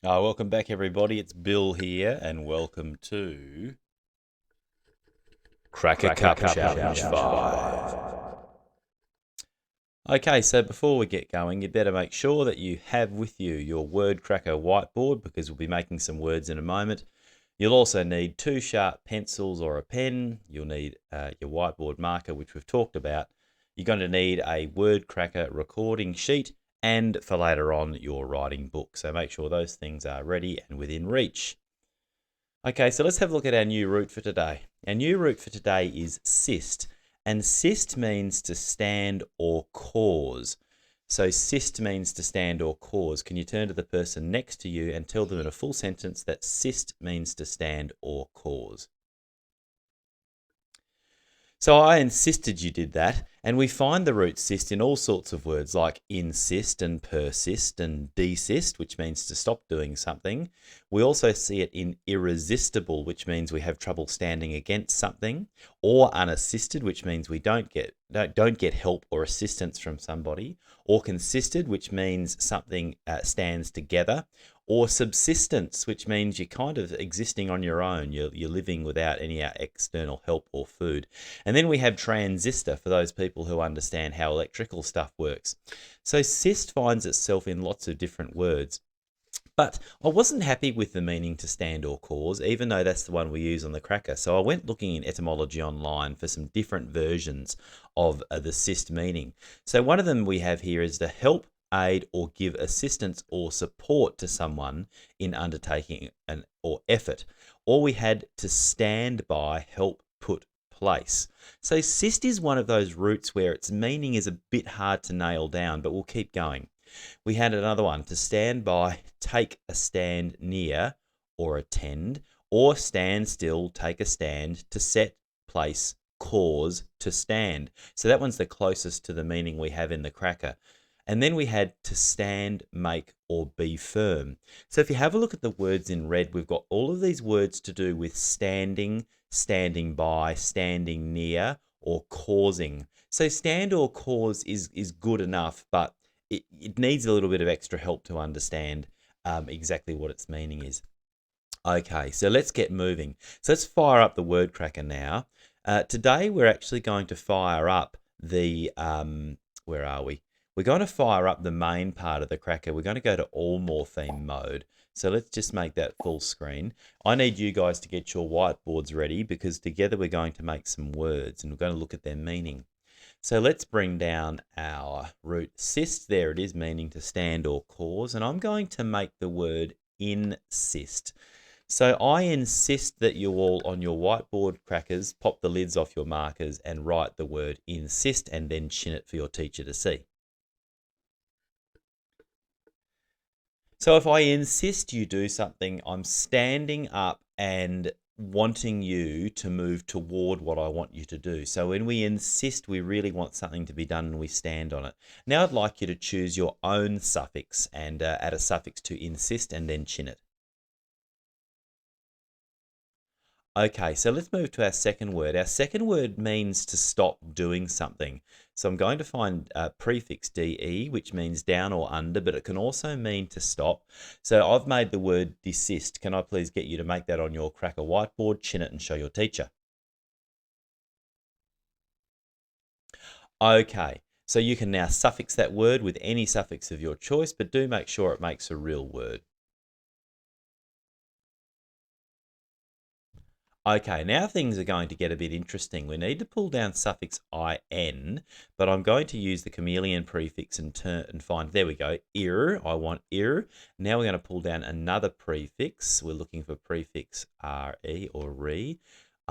Welcome back, everybody. It's Bill here, and welcome to Cracker Cup Challenge 5. Okay, so before we get going, you better make sure that you have with you your word cracker whiteboard, because we'll be making some words in a moment. You'll also need 2 sharp pencils or a pen. You'll need your whiteboard marker, which we've talked about. You're going to need a word cracker recording sheet, and for later on, your writing book. So make sure those things are ready and within reach. Okay, so let's have a look at our new root for today. Our new root for today is sist, and sist means to stand or cause. So sist means to stand or cause. Can you turn to the person next to you and tell them in a full sentence that sist means to stand or cause? So I insisted you did that, and we find the root sist in all sorts of words like insist and persist and desist, which means to stop doing something. We also see it in irresistible, which means we have trouble standing against something, or unassisted, which means we don't get help or assistance from somebody, or consisted, which means something stands together, or subsistence, which means you're kind of existing on your own. You're living without any external help or food. And then we have transistor for those people who understand how electrical stuff works. So sist finds itself in lots of different words. But I wasn't happy with the meaning to stand or cause, even though that's the one we use on the cracker. So I went looking in etymology online for some different versions of the sist meaning. So one of them we have here is to help, aid, or give assistance or support to someone in undertaking an or effort. Or we had to stand by, help, put, place. So sist is one of those roots where its meaning is a bit hard to nail down, but we'll keep going. We had another one, to stand by, take a stand near or attend, or stand still, take a stand, to set, place, cause, to stand. So that one's the closest to the meaning we have in the cracker. And then we had to stand, make, or be firm. So if you have a look at the words in red, we've got all of these words to do with standing, standing by, standing near, or causing. So stand or cause is good enough, but it needs a little bit of extra help to understand exactly what its meaning is. Okay, so let's get moving. So let's fire up the word cracker now. Today we're actually going to fire up the, where are we? We're going to fire up the main part of the cracker. We're going to go to all morpheme mode. So let's just make that full screen. I need you guys to get your whiteboards ready, because together we're going to make some words and we're going to look at their meaning. So let's bring down our root sist. There it is, meaning to stand or cause. And I'm going to make the word insist. So I insist that you all, on your whiteboard crackers, pop the lids off your markers and write the word insist, and then chin it for your teacher to see. So if I insist you do something, I'm standing up and wanting you to move toward what I want you to do. So when we insist, we really want something to be done and we stand on it. Now I'd like you to choose your own suffix and add a suffix to insist and then chin it. Okay, so let's move to our second word. Our second word means to stop doing something. So I'm going to find prefix DE, which means down or under, but it can also mean to stop. So I've made the word desist. Can I please get you to make that on your cracker whiteboard, chin it, and show your teacher? Okay, so you can now suffix that word with any suffix of your choice, but do make sure it makes a real word. Okay, now things are going to get a bit interesting. We need to pull down suffix in, but I'm going to use the chameleon prefix and find, there we go, ir. I want ir. Now we're going to pull down another prefix. We're looking for prefix re or re.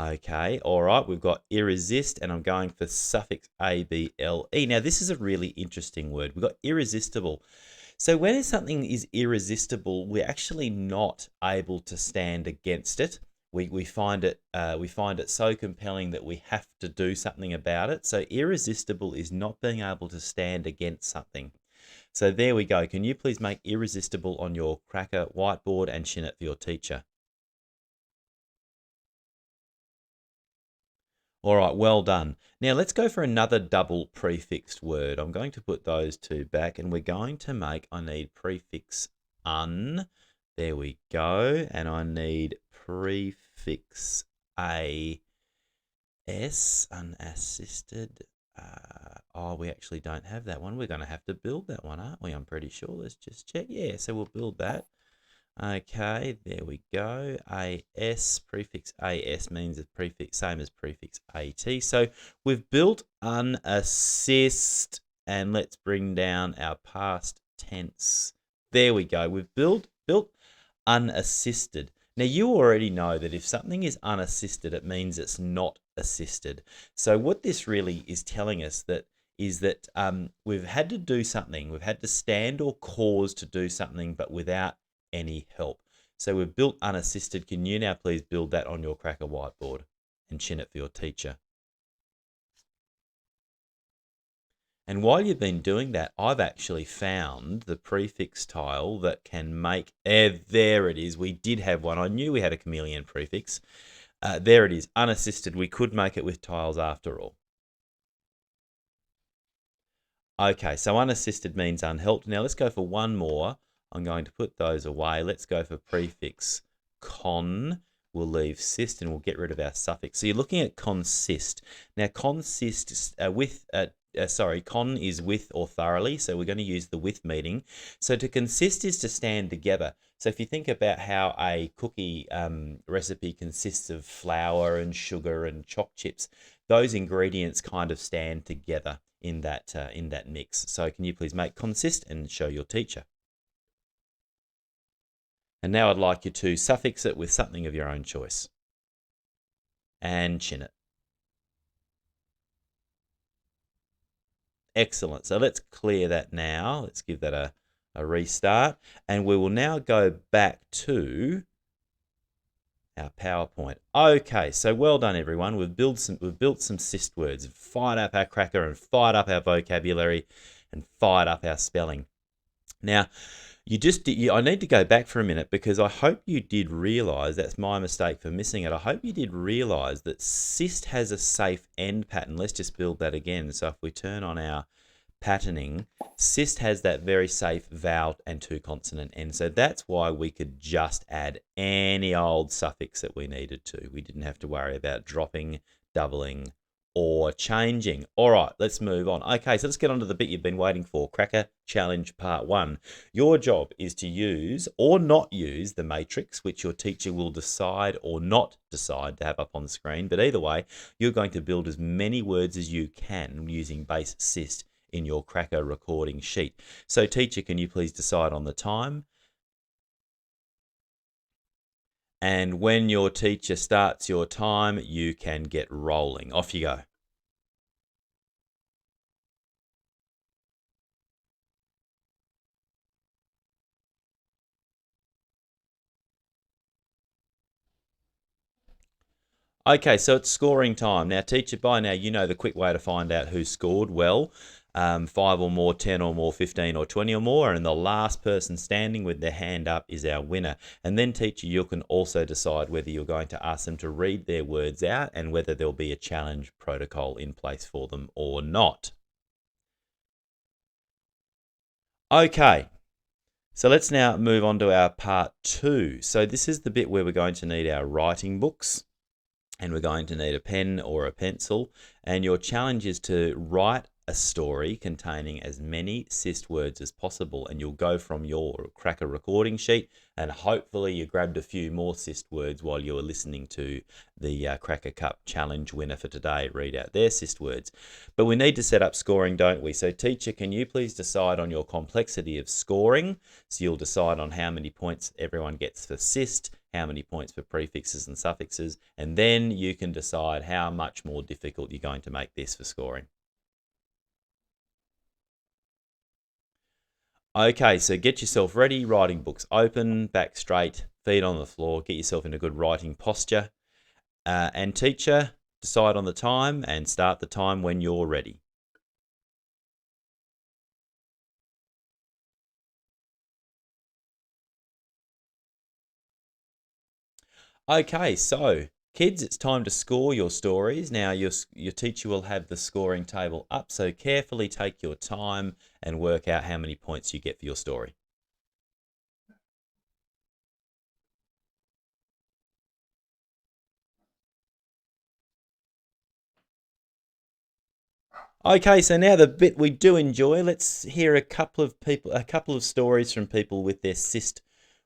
Okay, all right, we've got irresist, and I'm going for suffix able. Now this is a really interesting word. We've got irresistible. So when something is irresistible, we're actually not able to stand against it. We find it so compelling that we have to do something about it. So irresistible is not being able to stand against something. So there we go. Can you please make irresistible on your cracker whiteboard and chin it for your teacher? All right, well done. Now let's go for another double prefixed word. I'm going to put those two back, and we're going to make, I need prefix un. There we go. And I need prefix AS, unassisted. Oh, we actually don't have that one. We're going to have to build that one, aren't we? I'm pretty sure. Let's just check. Yeah, so we'll build that. Okay, there we go. AS, prefix AS means the prefix, same as prefix AT. So we've built unassist, and let's bring down our past tense. There we go. We've built unassisted. Now, you already know that if something is unassisted, it means it's not assisted. So what this really is telling us is that we've had to do something. We've had to stand or cause to do something, but without any help. So we've built unassisted. Can you now please build that on your Cracker whiteboard and chin it for your teacher? And while you've been doing that, I've actually found the prefix tile that can make, there it is. We did have one. I knew we had a chameleon prefix. There it is, unassisted. We could make it with tiles after all. Okay, so unassisted means unhelped. Now let's go for one more. I'm going to put those away. Let's go for prefix con. We'll leave sist and we'll get rid of our suffix. So you're looking at consist. Now consist con is with or thoroughly, so we're going to use the with meaning. So to consist is to stand together. So if you think about how a cookie recipe consists of flour and sugar and choc chips, those ingredients kind of stand together in that mix. So can you please make consist and show your teacher? And now I'd like you to suffix it with something of your own choice. And chin it. Excellent. So let's clear that now. Let's give that a restart. And we will now go back to our PowerPoint. Okay, so well done everyone. We've built some sist words, fired up our cracker and fired up our vocabulary and fired up our spelling. Now, I need to go back for a minute because I hope you did realize, that's my mistake for missing it. I hope you did realize that sist has a safe end pattern. Let's just build that again. So if we turn on our patterning, sist has that very safe vowel and two consonant end. So that's why we could just add any old suffix that we needed to. We didn't have to worry about dropping, doubling, or changing. All right, let's move on. Okay, so let's get on to the bit you've been waiting for. Cracker Challenge Part 1. Your job is to use or not use the matrix, which your teacher will decide or not decide to have up on the screen. But either way, you're going to build as many words as you can using base sist in your Cracker recording sheet. So teacher, can you please decide on the time? And when your teacher starts your time, you can get rolling. Off you go. Okay, so it's scoring time. Now, teacher, by now you know the quick way to find out who scored well. 5 or more, 10 or more, 15 or 20 or more, and the last person standing with their hand up is our winner. And then, teacher, you can also decide whether you're going to ask them to read their words out and whether there'll be a challenge protocol in place for them or not. Okay, so let's now move on to our part 2. So this is the bit where we're going to need our writing books. And we're going to need a pen or a pencil. And your challenge is to write a story containing as many sist words as possible. And you'll go from your Cracker recording sheet and hopefully you grabbed a few more sist words while you were listening to the Cracker Cup challenge winner for today read out their sist words. But we need to set up scoring, don't we? So teacher, can you please decide on your complexity of scoring? So you'll decide on how many points everyone gets for sist, how many points for prefixes and suffixes, and then you can decide how much more difficult you're going to make this for scoring. Okay, so get yourself ready, writing books open, back straight, feet on the floor, get yourself in a good writing posture. And teacher, decide on the time and start the time when you're ready. Okay, so kids, it's time to score your stories. Now your teacher will have the scoring table up, so carefully take your time and work out how many points you get for your story. Okay, so now the bit we do enjoy, let's hear a couple of stories from people with their sist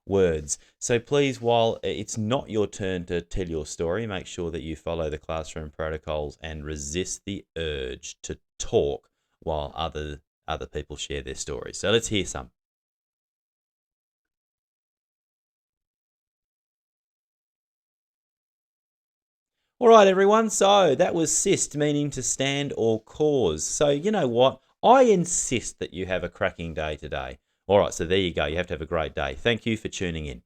words. So please, while it's not your turn to tell your story, make sure that you follow the classroom protocols and resist the urge to talk while other people share their stories. So let's hear some. All right, everyone. So that was sist, meaning to stand or cause. So you know what? I insist that you have a cracking day today. All right, so there you go. You have to have a great day. Thank you for tuning in.